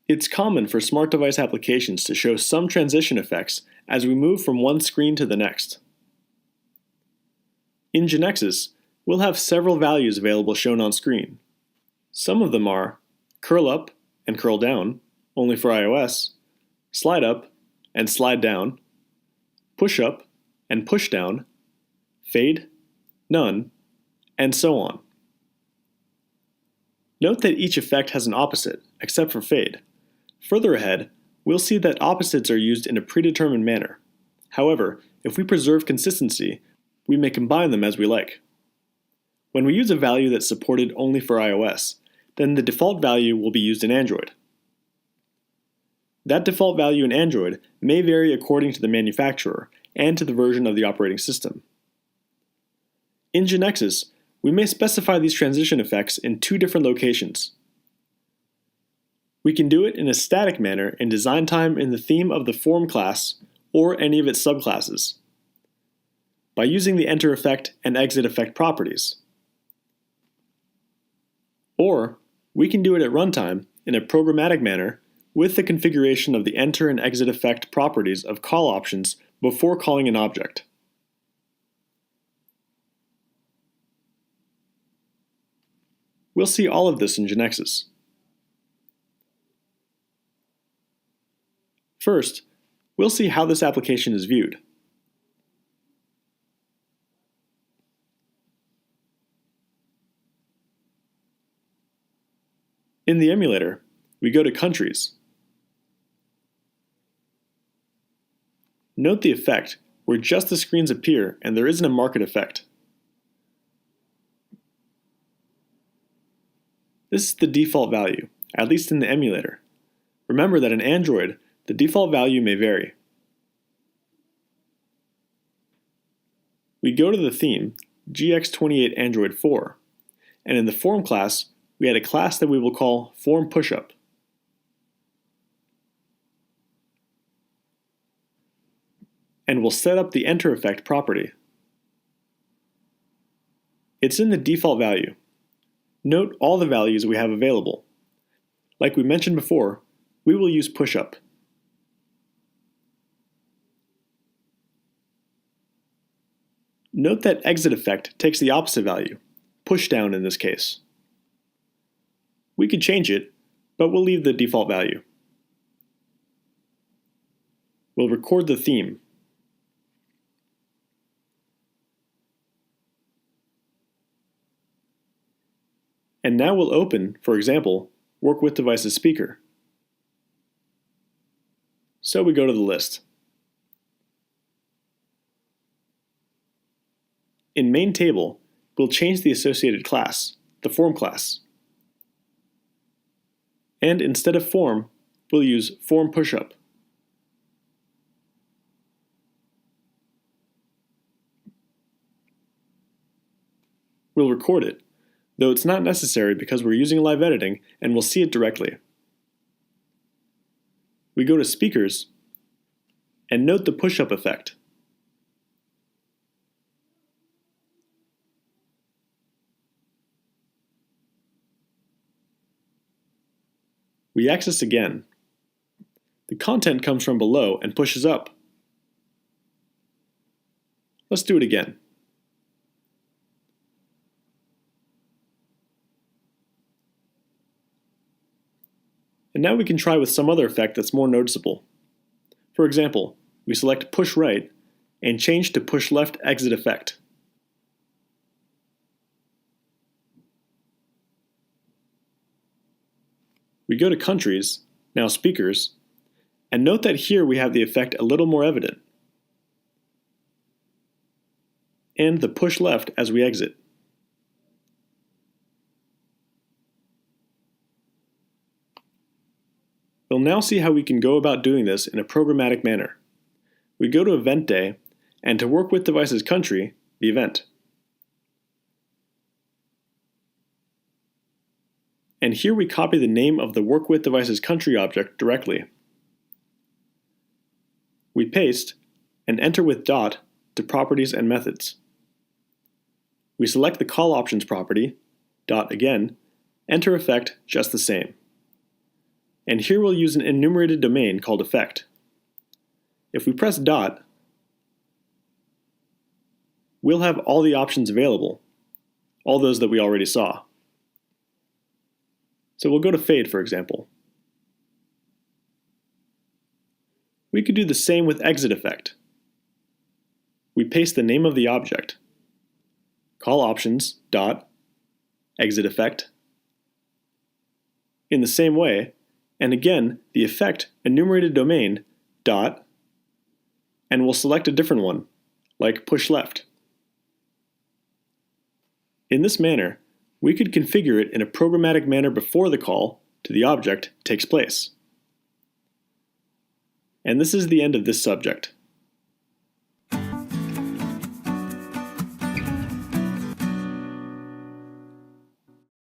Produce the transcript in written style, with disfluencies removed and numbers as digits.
It's common for smart device applications to show some transition effects as we move from one screen to the next. In GeneXus, we'll have several values available shown on screen. Some of them are curl up and curl down, only for iOS, slide up and slide down, push up and push down, fade, none, and so on. Note that each effect has an opposite, except for fade. Further ahead, we'll see that opposites are used in a predetermined manner. However, if we preserve consistency, we may combine them as we like. When we use a value that's supported only for iOS, then the default value will be used in Android. That default value in Android may vary according to the manufacturer and to the version of the operating system. In GeneXus, we may specify these transition effects in two different locations. We can do it in a static manner in design time in the theme of the form class or any of its subclasses, by using the enter effect and exit effect properties. Or we can do it at runtime in a programmatic manner with the configuration of the enter and exit effect properties of call options before calling an object. We'll see all of this in GeneXus. First, we'll see how this application is viewed. In the emulator, we go to Countries. Note the effect where just the screens appear and there isn't a market effect. This is the default value, at least in the emulator. Remember that in Android, the default value may vary. We go to the theme, GX28 Android 4, and in the form class, we add a class that we will call Form Pushup. And we'll set up the enter effect property. It's in the default value. Note all the values we have available. Like we mentioned before, we will use pushup. Note that exit effect takes the opposite value, push down in this case. We could change it, but we'll leave the default value. We'll record the theme. And now we'll open, for example, Work with Devices Speaker. So we go to the list. In main table, we'll change the associated class, the form class. And instead of form, we'll use form pushup. We'll record it, though it's not necessary because we're using live editing and we'll see it directly. We go to Speakers and note the pushup effect. We access again. The content comes from below and pushes up. Let's do it again. And now we can try with some other effect that's more noticeable. For example, we select Push Right and change to Push Left Exit Effect. We go to Countries, now Speakers, and note that here we have the effect a little more evident, and the push left as we exit. We'll now see how we can go about doing this in a programmatic manner. We go to Event Day, and to Work with Devices Country, the event. And here we copy the name of the Work with Devices Country object directly. We paste and enter with dot to Properties and Methods. We select the Call Options property, dot again, enter effect just the same. and here we'll use an enumerated domain called effect. If we press dot, we'll have all the options available, all those that we already saw. So we'll go to fade, for example. We could do the same with exit effect. We paste the name of the object, call options dot exit effect in the same way, and again the effect enumerated domain dot, and we'll select a different one, like push left. In this manner, we could configure it in a programmatic manner before the call to the object takes place. And this is the end of this subject.